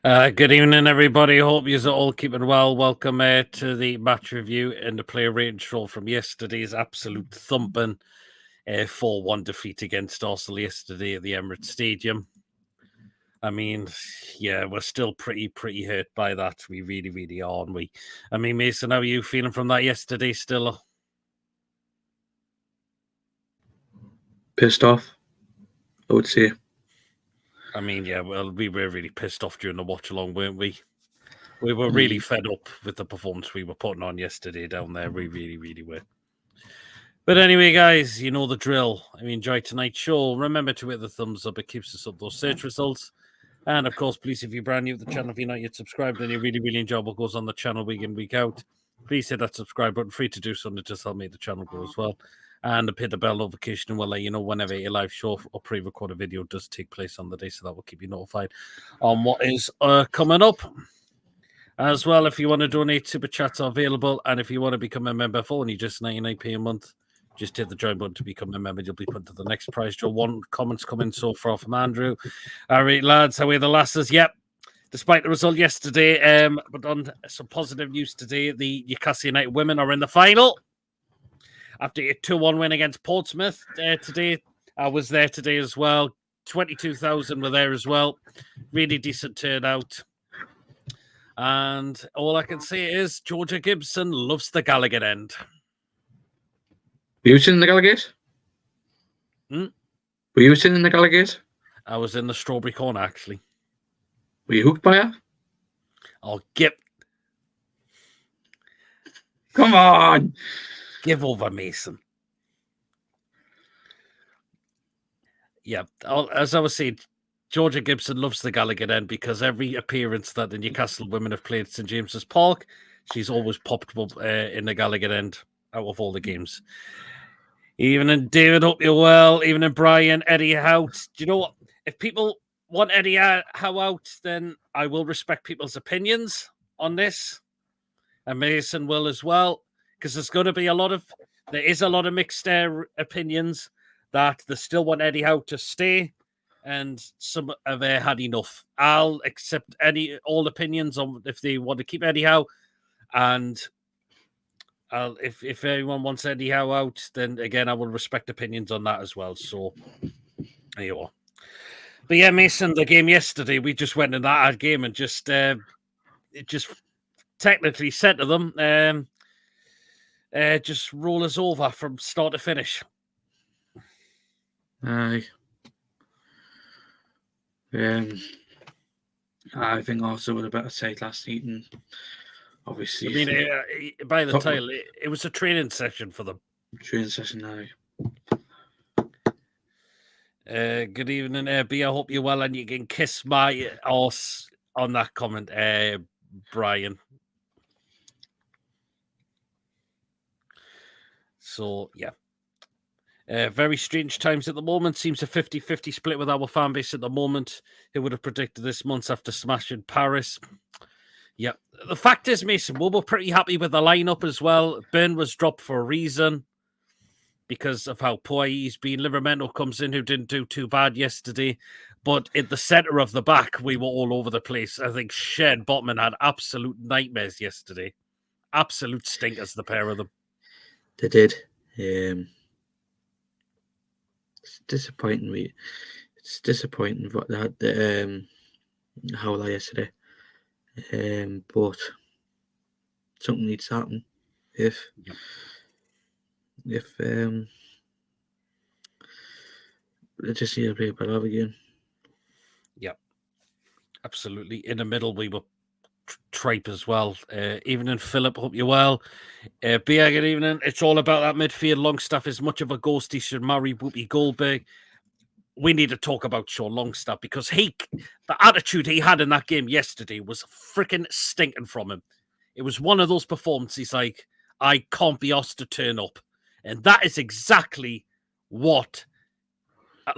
Good evening, everybody. Hope you're all keeping well. Welcome to the match review and the player rating show from yesterday's absolute thumping 4-1 defeat against Arsenal yesterday at the Emirates Stadium. I mean, yeah, we're still pretty hurt by that. We really are, aren't we? I mean, Mason, how are you feeling from that yesterday still? Pissed off, I would say. I mean, yeah, well, we were really pissed off during the watch along, weren't we? We were really fed up with the performance we were putting on yesterday down there. We really were. But anyway, guys, you know the drill. If you enjoyed tonight's show, remember to hit the thumbs up. It keeps us up those search results. And of course, please, if you're brand new to the channel, if you're not yet subscribed and you really enjoy what goes on the channel week in, week out, please hit that subscribe button. Free to do so, and it just help make the channel grow as well. And hit the bell notification, and we'll let you know whenever a live show or pre-recorded video does take place on the day, so that will keep you notified on what is coming up. As well, if you want to donate, super chats are available. And if you want to become a member for only just 99p a month, just hit the join button to become a member. You'll be put to the next prize draw. One comment's coming so far from Andrew. All right, lads, how are the lasses? Yep. Despite the result yesterday, but on some positive news today, the Newcastle United women are in the final. After a 2-1 win against Portsmouth today, I was there today as well. 22,000 were there as well. Really decent turnout. And all I can say is Georgia Gibson loves the Gallagher end. Were you sitting in the Gallagher? Hmm? Were you sitting in the Gallagher? I was in the strawberry corner, actually. Were you hooked by her? Oh, Gib. Come on! Give over, Mason. Yeah, as I was saying, Georgia Gibson loves the Gallagher end because every appearance that the Newcastle women have played at St James's Park, she's always popped up in the Gallagher end out of all the games. Evening, David, hope you're well. Evening, Brian, Eddie Hout. Do you know what? If people want Eddie Howe out, then I will respect people's opinions on this. And Mason will as well, because there's going to be there is a lot of mixed opinions that they still want Eddie Howe to stay, and some have had enough. I'll accept all opinions on if they want to keep Eddie Howe, and if anyone wants Eddie Howe out, then again I will respect opinions on that as well. So there you are. But yeah, Mason, the game yesterday, we just went in that game and just technically said to them, just roll us over from start to finish. Aye. I think also with a better side last night, and obviously, I mean, by the title, it was a training session for them. Training session now. Good evening, B. I hope you're well, and you can kiss my arse on that comment, Brian. So, yeah. Very strange times at the moment. Seems a 50-50 split with our fan base at the moment. Who would have predicted this months after smashing Paris? Yeah. The fact is, Mason, we were pretty happy with the lineup as well. Ben was dropped for a reason because of how poor he's been. Livermento comes in, who didn't do too bad yesterday. But in the centre of the back, we were all over the place. I think Shed Botman had absolute nightmares yesterday. Absolute stinkers, the pair of them. They did. It's disappointing. It's disappointing what they had the howler yesterday. But something needs to happen if they just need to play better again. Yep, absolutely. In the middle, we were tripe as well. Evening, Philip. Hope you're well. Bia, good evening. It's all about that midfield. Longstaff is much of a ghost. He should marry Whoopi Goldberg. We need to talk about Sean Longstaff because the attitude he had in that game yesterday was freaking stinking from him. It was one of those performances like, I can't be asked to turn up. And that is exactly what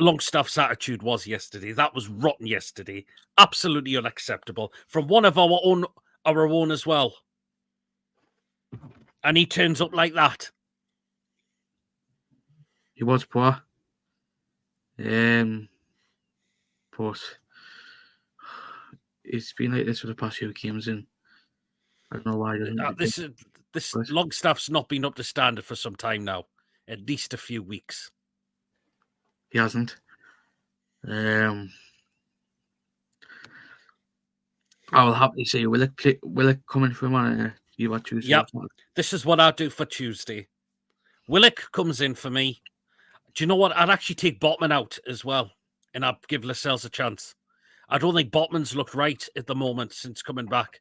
Longstaff's attitude was yesterday. That was rotten yesterday. Absolutely unacceptable. From one of our own as well. And he turns up like that. He was poor. But it's been like this for the past few games, and I don't know why. This Longstaff's not been up to standard for some time now, at least a few weeks. He hasn't. I will happily say Willock coming from on you are Tuesday. Yep. This is what I'll do for Tuesday. Willock comes in for me. Do you know what? I'd actually take Botman out as well, and I'd give Lascelles a chance. I don't think Botman's looked right at the moment since coming back.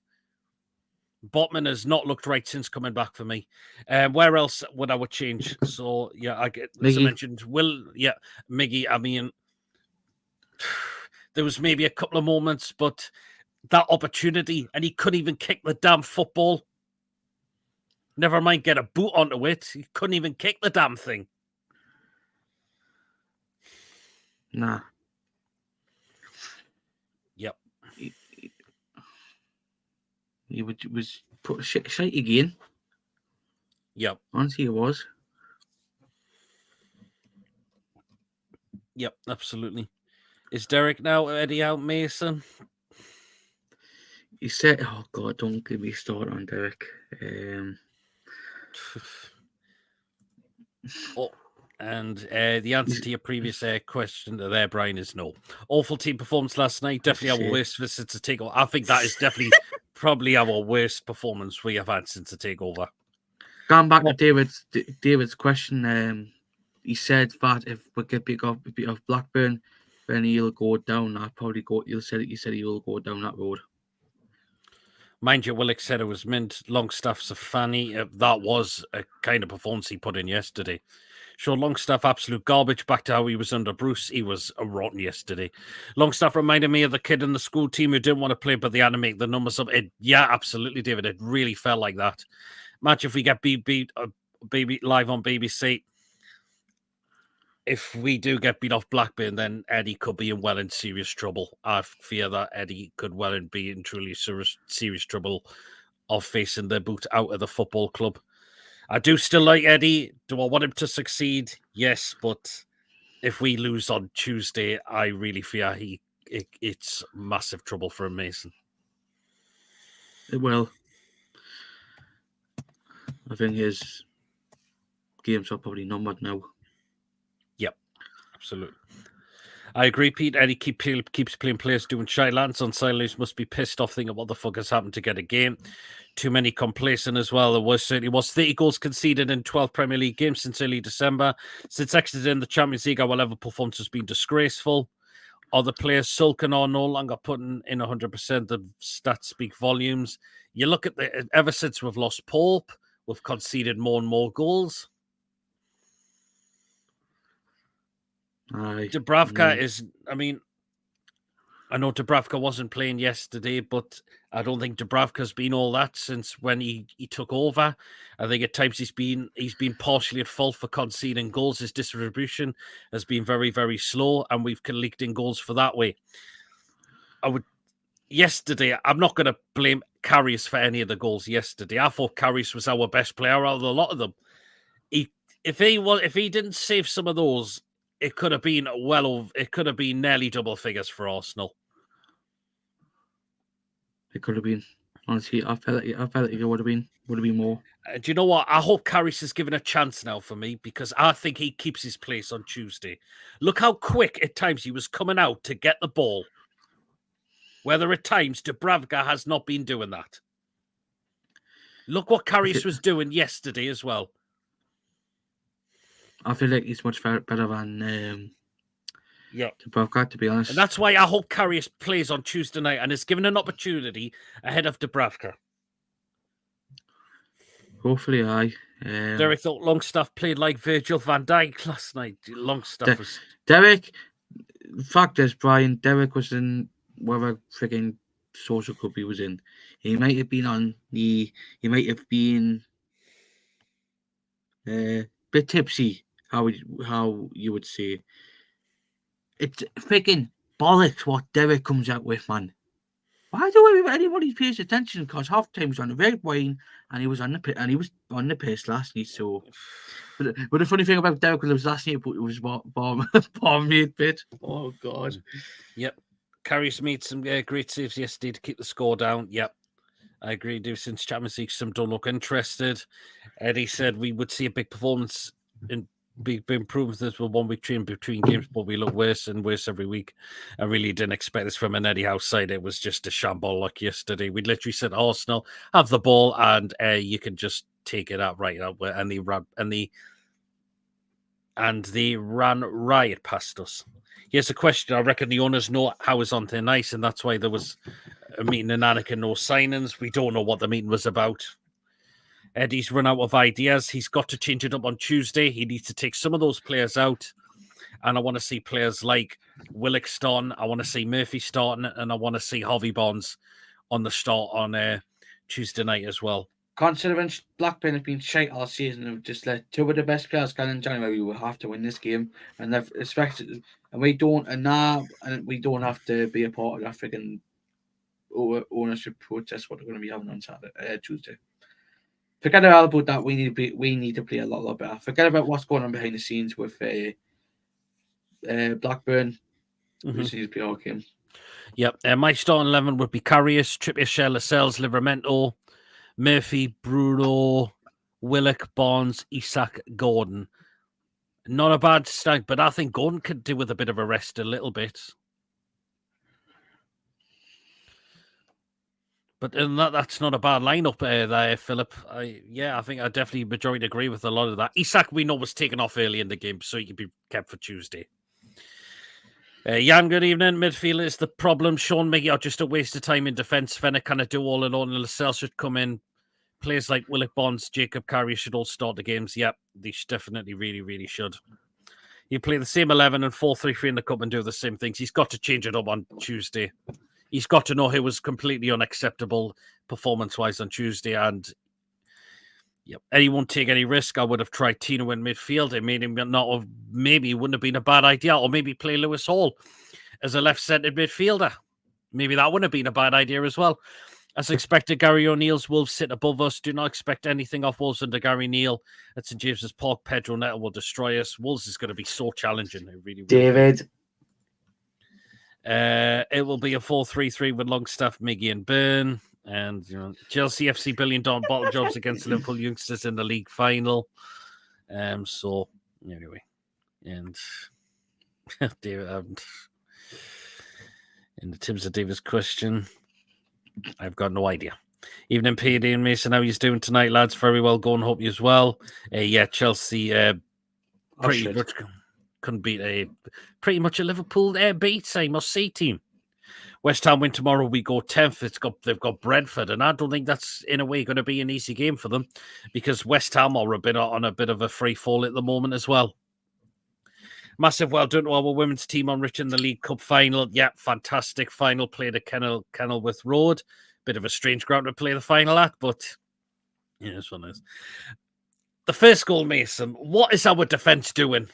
Botman has not looked right since coming back for me. Where else would I change? So yeah, I get as I mentioned. Miggy. I mean, there was maybe a couple of moments, but that opportunity, and he couldn't even kick the damn football. Never mind get a boot onto it. He couldn't even kick the damn thing. Nah. Yep. He was put shite again. Yep. Honestly, he was. Yep, absolutely. Is Derek now Eddie out, Mason? He said, "Oh God, don't give me a start on Derek." And the answer to your previous question there, Brian, is no. Awful team performance last night. Definitely our worst visit to takeover. I think that is definitely probably our worst performance we have had since the takeover. Going back to David's question, he said that if we get beat off Blackburn, then he'll go down. I'll probably go. He said he will go down that road. Mind you, Willock said it was mint. Longstaff's a fanny. That was a kind of performance he put in yesterday. Sure, Longstaff, absolute garbage. Back to how he was under Bruce. He was a rotten yesterday. Longstaff reminded me of the kid in the school team who didn't want to play, but they had to make the numbers up. Yeah, absolutely, David. It really felt like that. Imagine if we get beat live on BBC. If we do get beat off Blackburn, then Eddie could be in serious trouble. I fear that Eddie could be in truly serious trouble of facing their boot out of the football club. I do still like Eddie. Do I want him to succeed? Yes, but if we lose on Tuesday, I really fear it's massive trouble for him, Mason. It will. I think his games are probably numbered now. Yep, absolutely. I agree, Pete. Eddie keeps playing players doing shy lands on sidelines. Must be pissed off thinking what the fuck has happened to get a game. Too many complacent as well. There certainly was 30 goals conceded in 12 Premier League games since early December. Since exiting the Champions League, our level performance has been disgraceful. Other players sulking or no longer putting in 100%. The stats speak volumes. You look at ever since we've lost Pope, we've conceded more and more goals. Dubravka is, I know Dubravka wasn't playing yesterday, but I don't think Dubravka's been all that since when he took over. I think at times he's been partially at fault for conceding goals. His distribution has been very, very slow, and we've leaked in goals for that way. Yesterday, I'm not going to blame Karius for any of the goals yesterday. I thought Karius was our best player out of a lot of them. If he didn't save some of those, it could have been nearly double figures for Arsenal. It could have been. Honestly, I felt like it would have been more. Do you know what? I hope Karius is given a chance now for me, because I think he keeps his place on Tuesday. Look how quick at times he was coming out to get the ball. Whether at times Dubravka has not been doing that. Look what Karius was doing yesterday as well. I feel like he's much better than Dubravka, to be honest. And that's why I hope Karius plays on Tuesday night and is given an opportunity ahead of Dubravka. Hopefully, Derek thought Longstaff played like Virgil van Dijk last night. Longstaff was... Derek, fact is, Brian, Derek was in whatever freaking social club he was in. He might have been he might have been a bit tipsy, how you would say. It's freaking bollocks what Derek comes out with, man. Why do anybody pays attention? Because half the time he was on the red wine and he was on the piss last night. So, but the funny thing about Derek was last night, it was barmaid bit. Oh God. Yep. Karius made some great saves yesterday to keep the score down. Yep, I agree. Do since Champions League, some don't look interested. Eddie said we would see a big performance in big improvements with 1 week training between games, but we look worse and worse every week. I really didn't expect this from an Eddie House side. It was just a shamble like yesterday. We literally said, Arsenal, have the ball and you can just take it out right out, and they ran riot past us. Here's a question. I reckon the owners know how it's on thin ice, and that's why there was a meeting in Anakin, no signings. We don't know what the meeting was about. Eddie's run out of ideas. He's got to change it up on Tuesday. He needs to take some of those players out. And I want to see players like Willock starting. I want to see Murphy starting. And I want to see Harvey Barnes on the start on Tuesday night as well. Considering Blackburn have been shite all season and just let two of the best players go in January, we will have to win this game. And they've expected, and we don't have to be a part of that freaking ownership protest what they're going to be having on Tuesday. Forget about that. We need to play a lot better. Forget about what's going on behind the scenes with Blackburn. We just need to play our game. Yep. My starting 11 would be Karius, Trippier, Lascelles, Livramento, Murphy, Bruno, Willock, Barnes, Isak, Gordon. Not a bad start, but I think Gordon could do with a bit of a rest a little bit. But that's not a bad lineup there, Philip. I think I definitely majority agree with a lot of that. Isak, we know, was taken off early in the game, so he could be kept for Tuesday. Jan, good evening. Midfield is the problem. Sean Miggy are just a waste of time in defence. Fenner kind of do all alone, and Lascelles should come in. Players like Willock, Bonds, Jacob Carey should all start the games. Yep, they definitely really should. You play the same 11 and 4-3-3 in the cup and do the same things. He's got to change it up on Tuesday. He's got to know it was completely unacceptable performance-wise on Tuesday. And yep, he won't take any risk. I would have tried Tino in midfield. It made him not have, maybe it wouldn't have been a bad idea. Or maybe play Lewis Hall as a left-centered midfielder. Maybe that wouldn't have been a bad idea as well. As expected, Gary O'Neill's Wolves sit above us. Do not expect anything off Wolves under Gary Neal at St. James's Park. Pedro Neto will destroy us. Wolves is going to be so challenging. It really will. David. It will be a 4-3-3 with Longstaff, Miggy and Byrne. And Chelsea FC $1 billion bottle jobs against Liverpool youngsters in the league final. So anyway, and David, in the terms of David's question, I've got no idea. Evening, PD and Mason, how you doing tonight, lads? Very well going. Hope you as well. Chelsea pretty much couldn't beat pretty much a Liverpool beats, I must say, team. West Ham win tomorrow. We go 10th. They've got Brentford, and I don't think that's in a way going to be an easy game for them because West Ham are on a bit of a free fall at the moment as well. Massive well done to our women's team on reaching the League Cup final. Yeah, fantastic final. Played at Kenilworth Road. Bit of a strange ground to play the final at, but yeah, this one is. The first goal, Mason. What is our defence doing?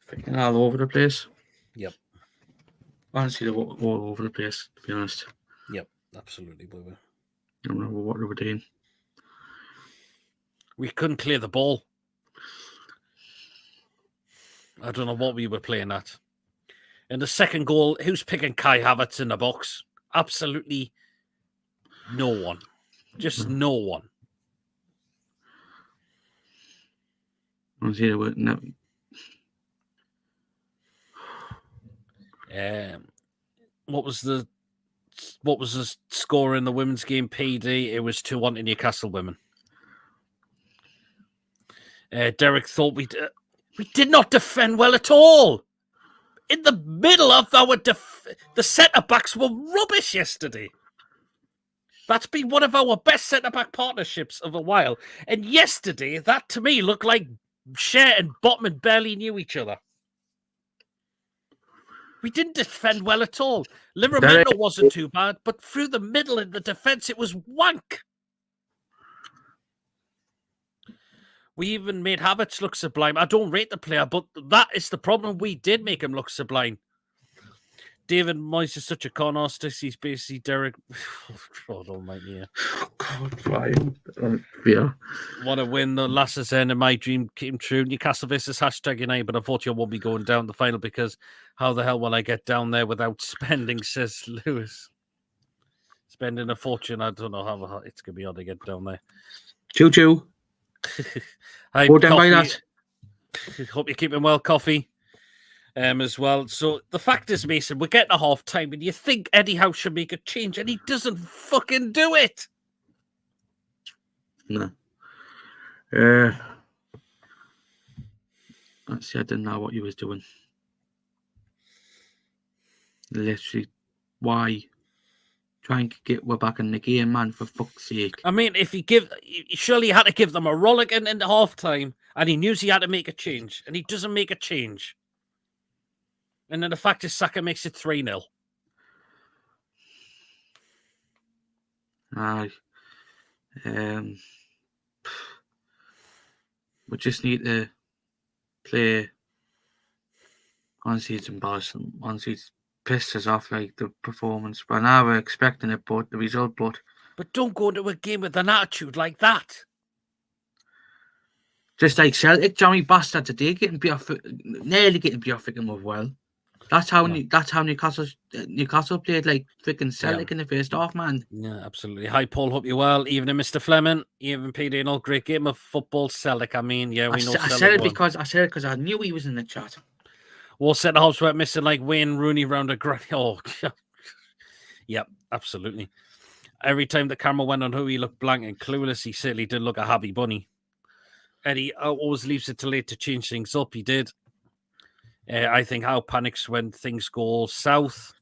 Freaking all over the place. Yep. Honestly, they're all over the place, to be honest. Yep, absolutely, Boober. I don't know what they were doing. We couldn't clear the ball. I don't know what we were playing at. And the second goal, who's picking Kai Havertz in the box? Absolutely no one. Just no one. Honestly, they were no. What was the score in the women's game, PD? It was 2-1 to Newcastle women. Derek thought we did not defend well at all. In the middle of our the centre-backs were rubbish yesterday. That's been one of our best centre-back partnerships of a while. And yesterday, that to me looked like Cher and Botman barely knew each other. We didn't defend well at all. Livramento wasn't too bad, but through the middle in the defence, it was wank. We even made Havertz look sublime. I don't rate the player, but that is the problem. We did make him look sublime. David Moyes is such a con artist. He's basically Derek. God almighty, yeah. God, Ryan. Yeah. Want to win the last end of my dream came true. Newcastle versus #United, but unfortunately I won't be going down the final because how the hell will I get down there without spending, says Lewis. Spending a fortune. I don't know how it's going to be hard to get down there. Choo choo. Hi, Go down by Coffee. that. Hope you're keeping well, Coffee. As well. So the fact is, Mason, we're getting a half time, and you think Eddie Howe should make a change, and he doesn't fucking do it. No. Actually, I didn't know what he was doing. Literally, why? Try and we're back in the game, man, for fuck's sake. I mean, if surely he had to give them a rollicking in the half time, and he knew he had to make a change, and he doesn't make a change. And then the fact is, Saka makes it 3-0. Aye. We just need to play. Honestly, it's embarrassing. Honestly, it's pissed us off, like, the performance. But now we're expecting it, but the result, but don't go into a game with an attitude like that. Just like Celtic, Johnny Bastard today, nearly getting Bjork as well. That's how Newcastle played like freaking Celtic in the first half, man. Yeah, absolutely. Hi, Paul. Hope you're well. Evening, Mr. Fleming. Even PD, an great game of football. Celtic. I mean, yeah, we know. I said it because I knew he was in the chat. Well, centre halves were missing like Wayne Rooney round a granny. Oh, yep, absolutely. Every time the camera went on who he looked blank and clueless, he certainly did look a happy bunny. Eddie always leaves it too late to change things up. He did. I think Howe panics when things go south.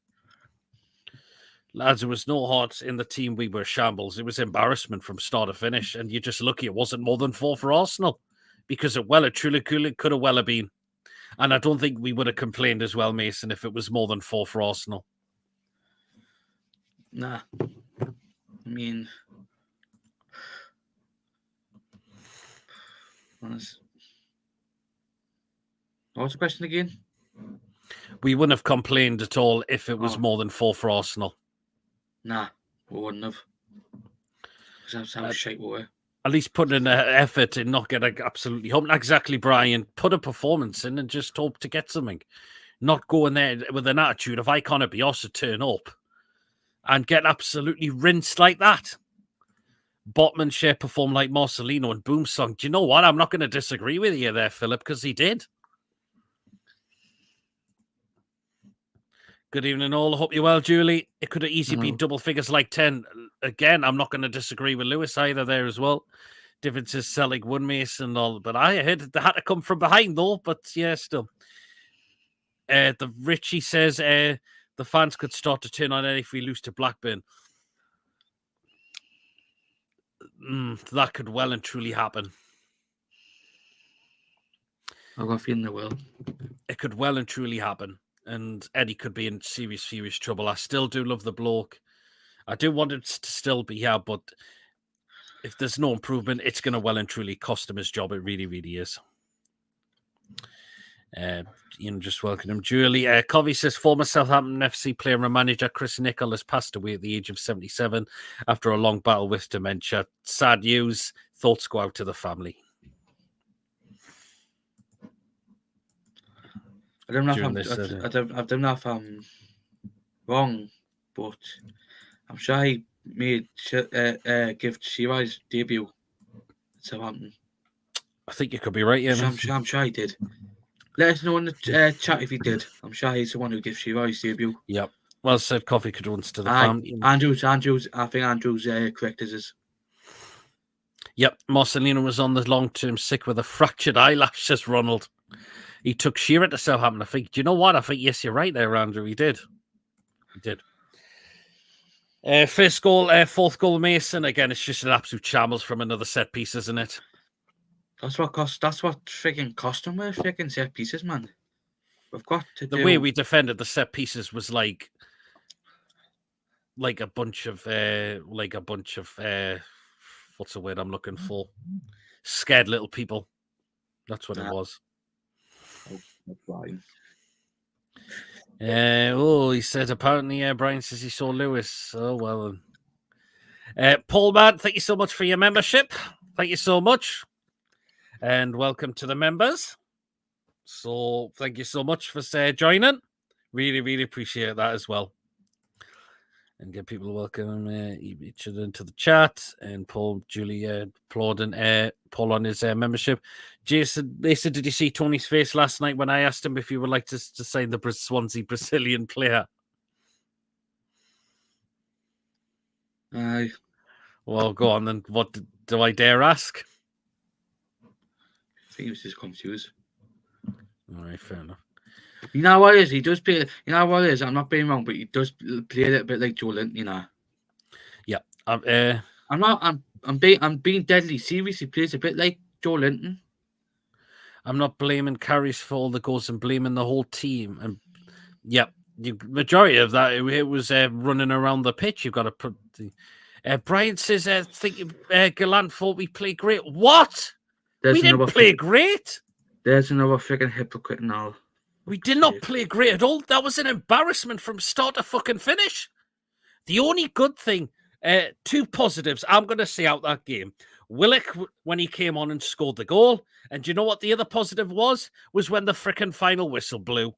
Lads, there was no heart in the team. We were shambles. It was embarrassment from start to finish. And you're just lucky it wasn't more than 4 for Arsenal. Because it truly could have well have been. And I don't think we would have complained as well, Mason, if it was more than 4 for Arsenal. Nah. I mean... Honest. What's the question again? We wouldn't have complained at all if it was more than 4 for Arsenal. Nah, we wouldn't have. Because that's how shite we were. At least put in an effort and not get absolutely home. Exactly, Brian. Put a performance in and just hope to get something. Not go in there with an attitude of I can't be asked to turn up and get absolutely rinsed like that. Botmanshire performed like Marcelino and Boomsong. Do you know what? I'm not going to disagree with you there, Philip, because he did. Good evening, all. I hope you're well, Julie. It could have easily been double figures like 10. Again, I'm not going to disagree with Lewis either there as well. Differences Celtic won, Mason and all. But I heard they had to come from behind, though. But yeah, still. The Richie says the fans could start to turn on Eddie if we lose to Blackburn. That could well and truly happen. I've got a feeling they will. It could well and truly happen. And Eddie could be in serious, serious trouble. I still do love the bloke. I do want it to still be here, but if there's no improvement, it's going to well and truly cost him his job. It really, really is. Just welcome him. Julie Covey says former Southampton FC player and manager Chris Nicholl has passed away at the age of 77 after a long battle with dementia. Sad news. Thoughts go out to the family. I don't know if I'm wrong, but I'm sure he made give Shirai debut at Southampton. I think you could be right, yeah. I'm sure he did. Let us know in the chat if he did. I'm sure he's the one who gives Shirai's debut. Yep. Well said, Coffee could runs to the family. Andrews, I think Andrews correct as his. Yep. Marcelino was on the long-term sick with a fractured eyelash, says Ronald. He took Shearer to Southampton. I think, do you know what? I think, yes, you're right there, Andrew. He did. He did. First goal, fourth goal, Mason. Again, it's just an absolute shambles from another set piece, isn't it? That's what freaking cost them with freaking set pieces, man. We've got to the way we defended the set pieces was like a bunch of what's the word I'm looking for? Scared little people. That's what it was. That's fine. He said apparently Brian says he saw Lewis. Oh, well. Paul, man, thank you so much for your membership. Thank you so much. And welcome to the members. So thank you so much for joining. Really, really appreciate that as well. And get people welcome each other into the chat. And Paul, Julie, applauding Paul on his membership. Jason, they said, did you see Tony's face last night when I asked him if he would like to sign the Swansea Brazilian player? Aye. Well, go on then. What do I dare ask? I think he was just confused. All right, fair enough. You know what it is? He does play. You know what it is? I'm not being wrong, but he does play a little bit like Joe Linton, you know. Yeah. I'm being deadly serious. He plays a bit like Joe Linton. I'm not blaming Karius for all the goals and blaming the whole team. And yeah, the majority of that it was running around the pitch. You've got to put the. Brian says, "I think Gallant thought we played great." What? We didn't play great. There's another freaking hypocrite now. We did not play great at all. That was an embarrassment from start to fucking finish. The only good thing, two positives I'm going to say out that game. Willock, when he came on and scored the goal. And do you know what the other positive was? Was when the freaking final whistle blew.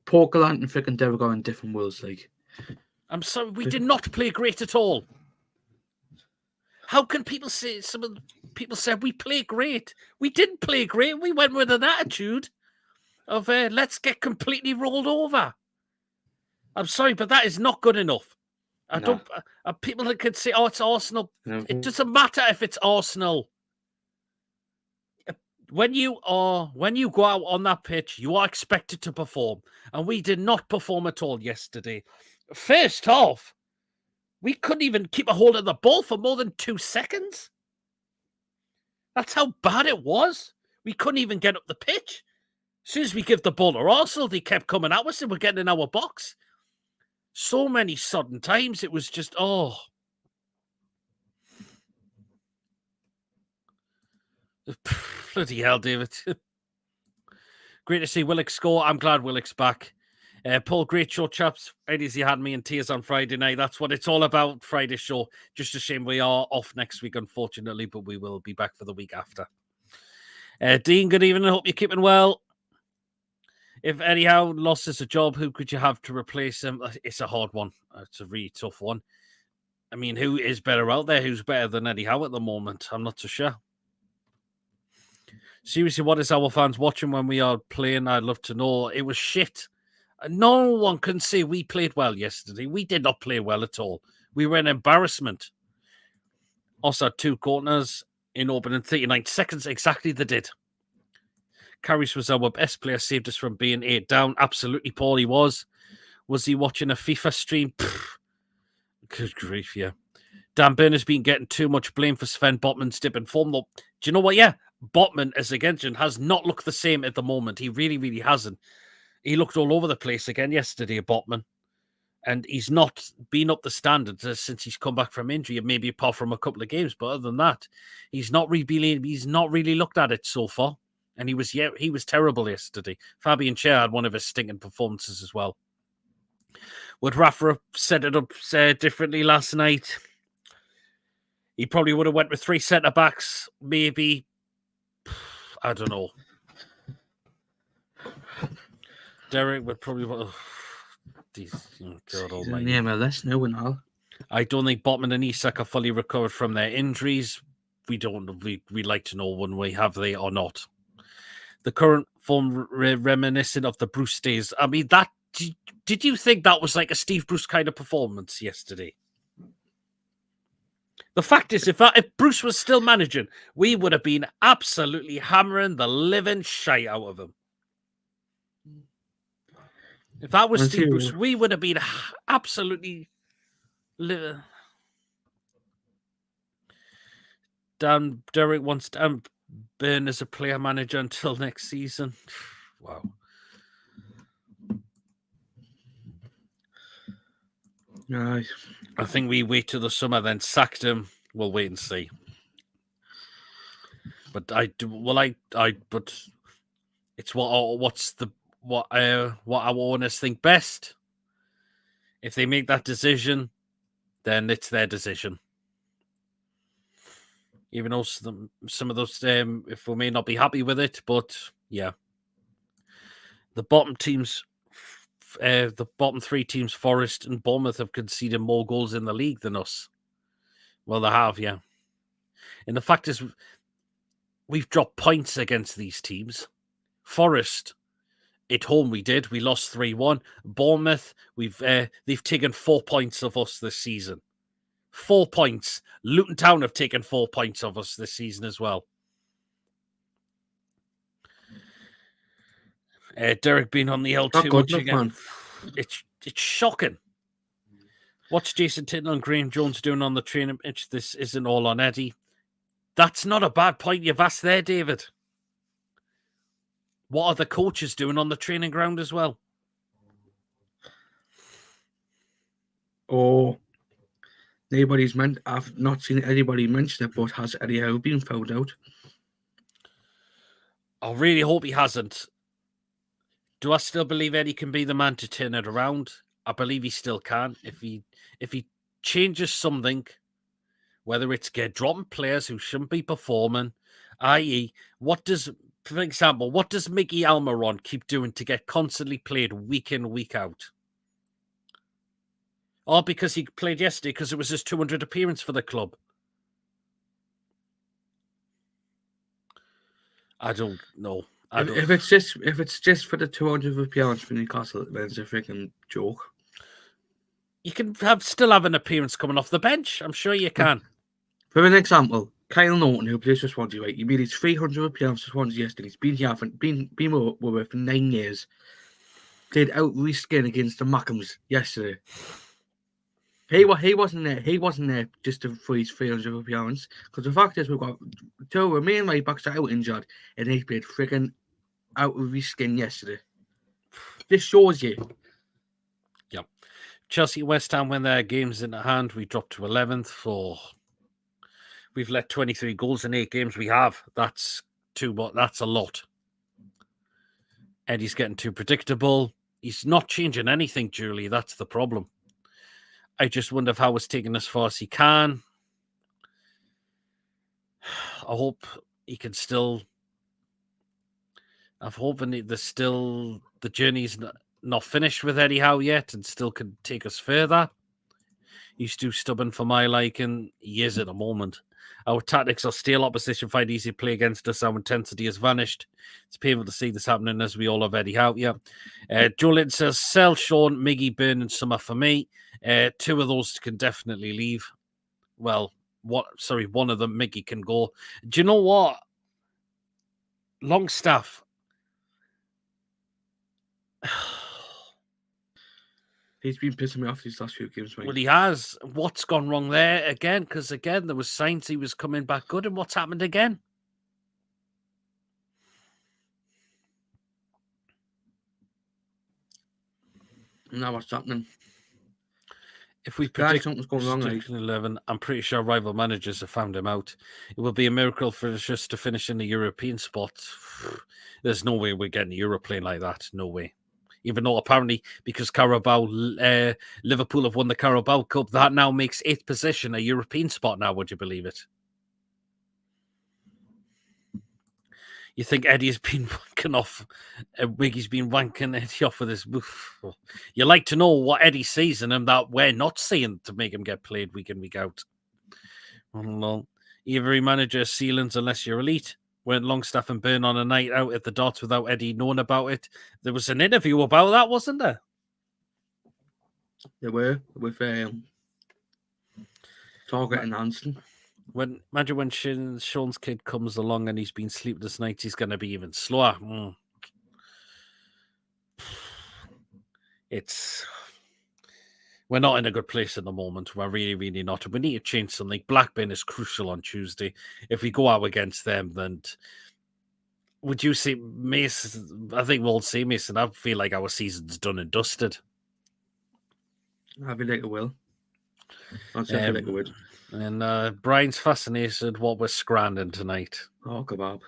Paul Gallant and freaking Derek are in different worlds, like. I'm sorry, we did not play great at all. How can people say, some of the people said we play great? We didn't play great. We went with an attitude of let's get completely rolled over. I'm sorry, but that is not good enough. People that could say, oh, it's Arsenal. No. It doesn't matter if it's Arsenal. When you go out on that pitch, you are expected to perform. And we did not perform at all yesterday. First off, we couldn't even keep a hold of the ball for more than 2 seconds. That's how bad it was. We couldn't even get up the pitch. As soon as we give the ball to Arsenal, they kept coming at us and we're getting in our box. So many sudden times, it was just, oh. Bloody hell, David. Great to see Willock score. I'm glad Willock's back. Paul, great show, chaps. Eddie's had me in tears on Friday night. That's what it's all about, Friday's show. Just a shame we are off next week, unfortunately, but we will be back for the week after. Dean, good evening. I hope you're keeping well. If anyhow loses a job, who could you have to replace him? It's a hard one. It's a really tough one. I mean, who is better out there? Who's better than Eddie Howe at the moment? I'm not so sure. Seriously, what is our fans watching when we are playing? I'd love to know. It was shit. No one can say we played well yesterday. We did not play well at all. We were an embarrassment. Also had 2 corners in opening 39 seconds. Exactly they did. Karius was our best player, saved us from being 8 down. Absolutely, Paul, he was. Was he watching a FIFA stream? Good grief, yeah. Dan Burner's been getting too much blame for Sven Botman's dip in form. Do you know what? Yeah, Botman, as again, has not looked the same at the moment. He really, really hasn't. He looked all over the place again yesterday, Botman. And he's not been up the standards since he's come back from injury, maybe apart from a couple of games. But other than that, he's not really looked at it so far. And he was terrible yesterday. Fabian Schär had one of his stinking performances as well. Would Rafa set it up differently last night? He probably would have went with 3 centre-backs, maybe. I don't know. Derek would probably... God almighty. Name a list, no one all. I don't think Botman and Isak are fully recovered from their injuries. We'd like to know one way, have they or not. The current form reminiscent of the Bruce days. I mean, did you think that was like a Steve Bruce kind of performance yesterday? The fact is, if Bruce was still managing, we would have been absolutely hammering the living shite out of him. If that was Steve Bruce, we would have been absolutely... Dan Derek wants Dan Burn as a player manager until next season. Wow. Right. I think we wait till the summer, then sacked him. We'll wait and see. But but It's what our owners think best. If they make that decision, then it's their decision. Even though some of those, if we may not be happy with it, but yeah, the bottom teams, the bottom three teams, Forest and Bournemouth, have conceded more goals in the league than us. Well, they have, yeah. And the fact is, we've dropped points against these teams. Forest, at home we did. We lost 3-1. Bournemouth, they've taken 4 points of us this season. 4 points. Luton Town have taken 4 points of us this season as well. Derek being on the L2 much again. It's shocking. What's Jason Tittle and Graham Jones doing on the training pitch? This isn't all on Eddie. That's not a bad point you've asked there, David. What are the coaches doing on the training ground as well? Oh, I've not seen anybody mention it, but has Eddie Howe been found out? I really hope he hasn't. Do I still believe Eddie can be the man to turn it around? I believe he still can. If he changes something, whether it's dropping players who shouldn't be performing, i.e., for example, what does Mickey Almiron keep doing to get constantly played week in, week out? Or because he played yesterday because it was his 200th appearance for the club? I don't know. If it's just for the 200th appearance for Newcastle, then it's a freaking joke. You can still have an appearance coming off the bench. I'm sure you can. For an example, Kyle Norton, who plays for Swansea, right? He made his 300th appearance for Swansea yesterday. He's been here with for 9 years. Played out reskin against the Mackhams yesterday. He wasn't there. He wasn't there just for his 300th appearance. Because the fact is, we've got 2 of our main right backs are out injured, and he played freaking out of his skin yesterday. This shows you. Yep. Chelsea West Ham, when their games in hand, we dropped to 11th. We've let 23 goals in 8 games. We have. That's a lot. Eddie's getting too predictable. He's not changing anything, Julie. That's the problem. I just wonder if Howe was taking as far as he can. I hope he can still. I'm hoping the journey's not finished with Eddie Howe yet and still can take us further. He's too stubborn for my liking. He is at the moment. Our tactics are still opposition find easy to play against us. Our intensity has vanished. It's painful to see this happening as we all have Eddie Howe. Yeah. Joe Linton says, sell Sean, Miggy, Byrne and Summer for me. 2 of those can definitely leave. Well, one of them, Miggy, can go. Do you know what? Longstaff. He's been pissing me off these last few games, mate. Well, he has. What's gone wrong there again? Because again, there was signs he was coming back good, and what's happened again? Now what's happening? If we predict something's going wrong, 11, I'm pretty sure rival managers have found him out. It will be a miracle for us just to finish in the European spot. There's no way we're getting a Euro playing like that. No way. Even though apparently because Liverpool have won the Carabao Cup, that now makes 8th position a European spot now. Would you believe it? You think Eddie's been wanking off, Wiggy's been wanking Eddie off with his woof. You like to know what Eddie sees in him that we're not seeing to make him get played week in, week out. Well, every manager ceilings unless you're elite. Went Longstaff and Byrne on a night out at the Dots without Eddie knowing about it. There was an interview about that, wasn't there? There were, with Target and Hansen. Imagine when Sean's kid comes along and he's been sleepless nights, he's going to be even slower. We're not in a good place at the moment. We're really, really not. We need to change something. Blackburn is crucial on Tuesday. If we go out against them, then would you see Mason? I think we'll see Mason. I feel like our season's done and dusted. I feel like it will. I feel like it would. And Brian's fascinated what we're scranding tonight. Oh, kebab.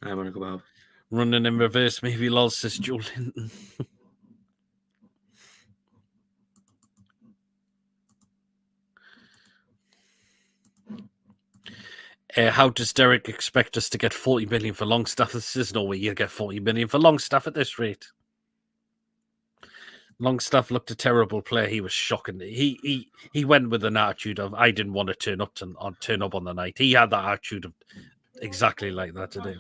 I want a kebab. Running in reverse, maybe lol, says Joe Linton. How does Derek expect us to get 40 million for Longstaff? There's no way you'll get 40 million for Longstaff at this rate. Longstaff looked a terrible player. He was shocking. He went with an attitude of I didn't want to turn up on the night. He had that attitude of exactly like that today.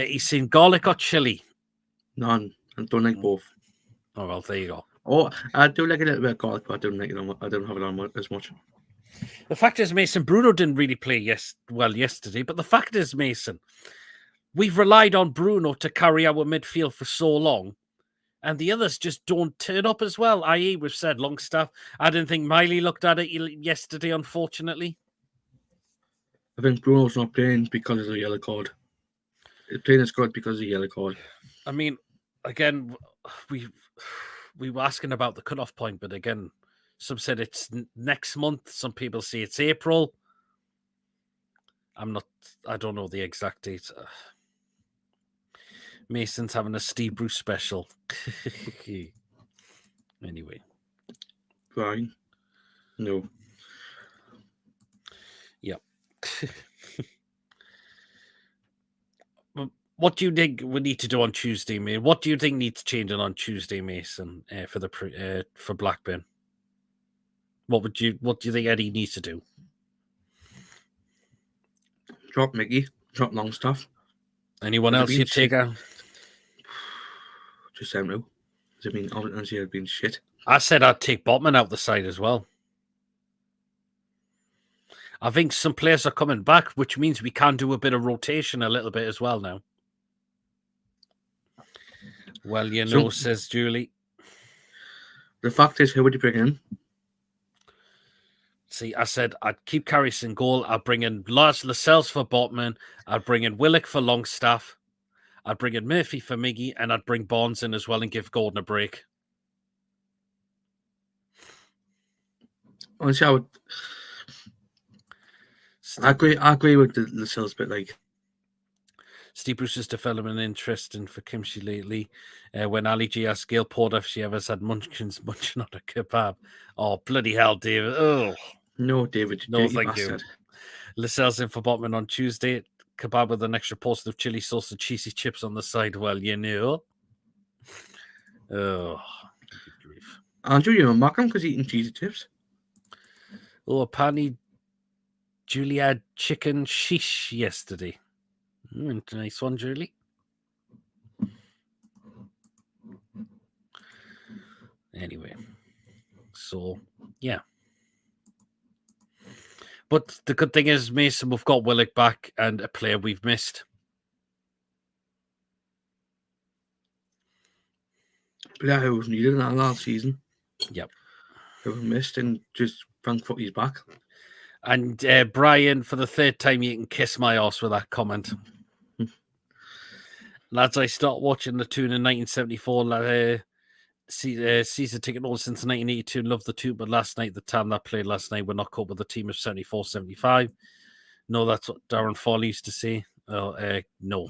He's seen garlic or chili. None. I don't like both. Oh well, there you go. Oh, I do like a little bit of garlic, but I don't like it. I don't have it on as much. The fact is, Mason Bruno didn't really play well yesterday. But the fact is, Mason, we've relied on Bruno to carry our midfield for so long. And the others just don't turn up as well, i.e. we've said Longstaff. I didn't think Miley looked at it yesterday, unfortunately. I think Bruno's not playing because of the yellow card. He's playing as good because of the yellow card. I mean, again, we were asking about the cutoff point, but again, some said it's next month. Some people say it's April. I don't know the exact date. Mason's having a Steve Bruce special. Anyway. Fine. No. Yep. What do you think we need to do on Tuesday, Mason? What do you think needs changing on Tuesday, Mason, for Blackburn? What do you think Eddie needs to do? Drop Mickey. Drop Longstaff. Anyone else you'd take out? Just don't know. Honestly, it's been shit. I said I'd take Botman out the side as well. I think some players are coming back, which means we can do a bit of rotation a little bit as well now. Well, says Julie. The fact is, who would you bring in? See, I said I'd keep Karius in goal. I'd bring in Lars Lascelles for Botman. I'd bring in Willock for Longstaff. I'd bring in Murphy for Miggy, and I'd bring Barnes in as well and give Gordon a break. Honestly, I agree with the Lascelles bit. Like Steve Bruce's development interesting for Kimchi lately. When Ali G asked Gail Porter if she ever had munchkins munching on a kebab. Oh, bloody hell, David. Oh. No, David. No, thank you. Lascelles in for Botman on Tuesday. Kebab with an extra portion of chili sauce and cheesy chips on the side. Well, Oh, grief. Andrew, you don't mock him because eating cheesy chips. Oh, apparently Julie had chicken shish yesterday. Nice one, Julie. Anyway, so yeah. But the good thing is, Mason, we've got Willock back and a player we've missed. Player who was needed in that last season. Yep. Who was missed and just thankful he's back. And Brian, for the third time, you can kiss my ass with that comment. Lads, I start watching the tune in 1974. Season ticket all since 1982. Love the tune, but last night, the time that played last night, we're not caught with the team of 74, 75. No, that's what Darren Foley used to say. No.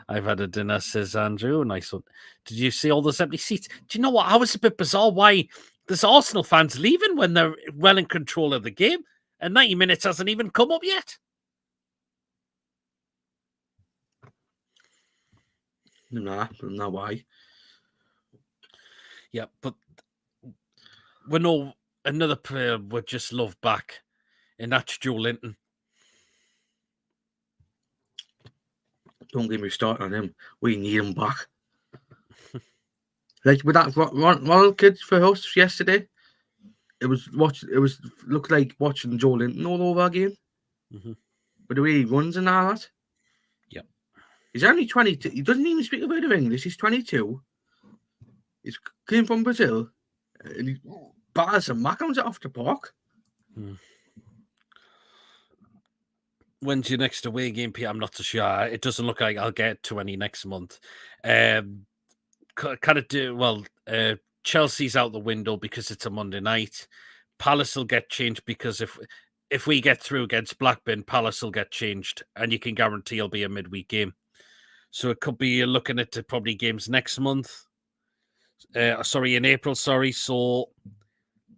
I've had a dinner, says Andrew. Nice one. Did you see all those empty seats? Do you know what? I was a bit bizarre why there's Arsenal fans leaving when they're well in control of the game, and 90 minutes hasn't even come up yet. Nah, not why. Yeah, but we know another player would just love back, and that's Joe Linton. Don't get me started on him. We need him back. Like with that Ronald kid for us yesterday, it looked like watching Joe Linton all over again. Mm-hmm. But the way he runs and all that. Yep. He's only 22. He doesn't even speak a word of English. He's 22. He's came from Brazil. And he bars and mackums it off the park. When's your next away game, Pete? I'm not so sure. It doesn't look like I'll get to any next month. Chelsea's out the window because it's a Monday night. Palace will get changed because if we get through against Blackburn, Palace will get changed, and you can guarantee it'll be a midweek game. So it could be looking at probably games next month. In April, So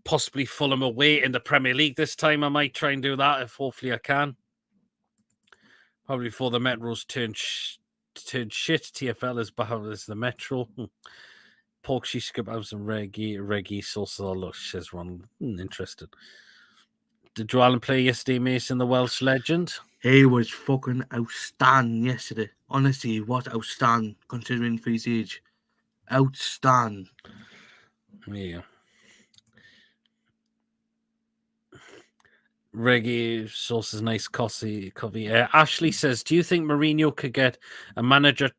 possibly Fulham away in the Premier League this time. I might try and do that if hopefully I can. Probably before the Metros turn shit. TFL is behind as the Metro. Porksy Skibhouse and Reggie Sauce says wrong. Interesting. Did Joe Allen play yesterday, Mason, the Welsh legend? He was fucking outstanding yesterday. Honestly, he was outstanding considering for his age. Outstanding. Yeah. Reggae Sauce is nice coffee. Ashley says, do you think Mourinho could get a manager